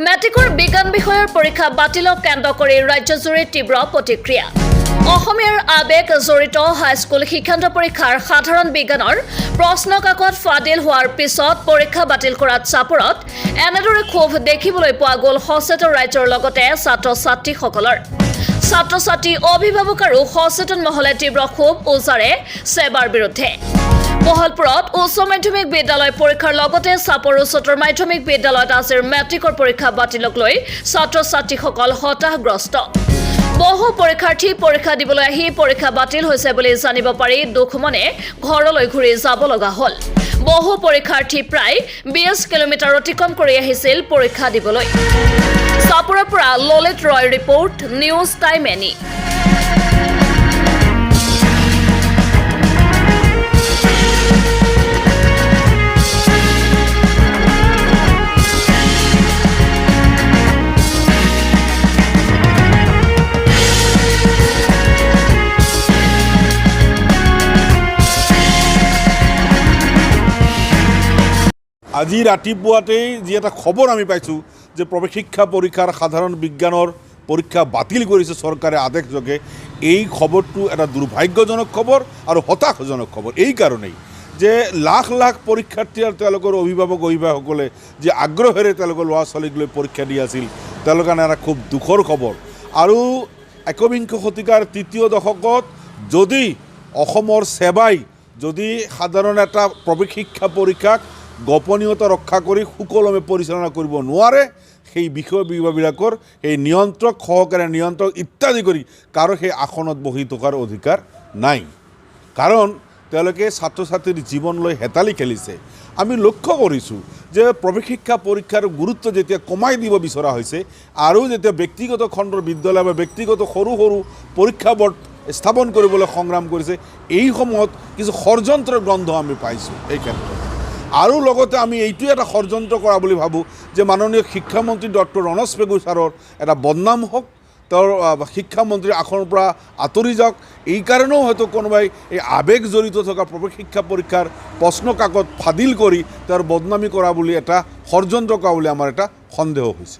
মেট্ৰিকৰ বিজ্ঞান বিষয়ৰ পৰীক্ষা বাতিলক কেন্দ্ৰ কৰি ৰাজ্যজুৰি তীব্ৰ প্ৰতিক্ৰিয়া। অসমীয়াৰ আৱেগ জড়িত হাইস্কুল শিক্ষান্ত পৰীক্ষাৰ সাধাৰণ বিজ্ঞানৰ প্ৰশ্ন কাকত ফাদিল হোৱাৰ পিছত পৰীক্ষা বাতিল কৰাত চাপৰত এনেদৰে ক্ষোভ দেখিবলৈ পোৱা গ'ল সচেতন ৰাইজৰ লগতে ছাত্ৰ-ছাত্ৰীসকলৰ। ছাত্ৰ-ছাত্ৰী অভিভাৱক আৰু সচেতন মহলে তীব্ৰ ক্ষোভ উজাৰে সেৱাৰ বিৰুদ্ধে। বহলপুৰত উচ্চ মাধ্যমিক বিদ্যালয় পৰীক্ষাৰ লগতে চাপৰ উচ্চতৰ মাধ্যমিক বিদ্যালয়ত আজিৰ মেট্ৰিকৰ পৰীক্ষা বাতিলক লৈ ছাত্ৰ-ছাত্ৰীসকল হতাশগ্ৰস্ত। বহু পৰীক্ষাৰ্থী পৰীক্ষা দিবলৈ আহি পৰীক্ষা বাতিল হৈছে বুলি জানিব পাৰি দুখ মনে ঘৰলৈ ঘূৰি যাব লগা হ'ল। বহু পৰীক্ষাৰ্থী প্ৰায় 20 কিলোমিটাৰ অতিক্ৰম কৰি আহিছিল পৰীক্ষা দিবলৈ। চাপৰৰ পৰা ললিত ৰয় ৰিপৰ্ট, নিউজ টাইম এনি। আজি ৰাতিপুৱাতেই যি এটা খবৰ আমি পাইছোঁ যে প্ৰৱেশ শিক্ষা পৰীক্ষাৰ সাধাৰণ বিজ্ঞানৰ পৰীক্ষা বাতিল কৰিছে চৰকাৰে আদেশযোগে, এই খবৰটো এটা দুৰ্ভাগ্যজনক খবৰ আৰু হতাশজনক খবৰ। এই কাৰণেই যে লাখ লাখ পৰীক্ষাৰ্থী আৰু তেওঁলোকৰ অভিভাৱকসকলে যি আগ্ৰহেৰে তেওঁলোকৰ ল'ৰা ছোৱালীক লৈ পৰীক্ষা দি আছিল, তেওঁলোকৰ কাৰণে এটা খুব দুখৰ খবৰ। আৰু একবিংশ শতিকাৰ তৃতীয় দশকত যদি অসমৰ সেৱাই যদি সাধাৰণ এটা প্ৰৱেশ শিক্ষা পৰীক্ষাক গোপনীয়তা ৰক্ষা কৰি সুকলমে পৰিচালনা কৰিব নোৱাৰে, সেই বিষয়বিলাকৰ সেই নিয়ন্ত্ৰক, সহকাৰী নিয়ন্ত্ৰক ইত্যাদি কৰি কাৰো সেই আসনত বহি থকাৰ অধিকাৰ নাই। কাৰণ তেওঁলোকে ছাত্ৰ ছাত্ৰীৰ জীৱন লৈ হেতালি খেলিছে। আমি লক্ষ্য কৰিছোঁ যে প্ৰৱেশ শিক্ষা পৰীক্ষাৰ গুৰুত্ব যেতিয়া কমাই দিব বিচৰা হৈছে আৰু যেতিয়া ব্যক্তিগত খণ্ডৰ বিদ্যালয় বা ব্যক্তিগত সৰু সৰু পৰীক্ষা বোৰ্ড স্থাপন কৰিবলৈ সংগ্ৰাম কৰিছে, এই সময়ত কিছু ষড়যন্ত্ৰৰ গন্ধ আমি পাইছোঁ এই ক্ষেত্ৰত। আৰু লগতে আমি এইটো এটা ষড়যন্ত্ৰ কৰা বুলি ভাবোঁ যে মাননীয় শিক্ষামন্ত্ৰী ডক্টৰ ৰণোজ পেগু ছাৰৰ এটা বদনাম হওক, তেওঁৰ শিক্ষামন্ত্ৰীৰ আসনৰ পৰা আঁতৰি যাওক। এই কাৰণেও হয়তো কোনোবাই এই আৱেগ জড়িত থকা প্ৰৱেশ শিক্ষা পৰীক্ষাৰ প্ৰশ্ন কাকত ফাদিল কৰি তেওঁৰ বদনামী কৰা বুলি এটা ষড়যন্ত্ৰ কৰা বুলি আমাৰ এটা সন্দেহ হৈছে।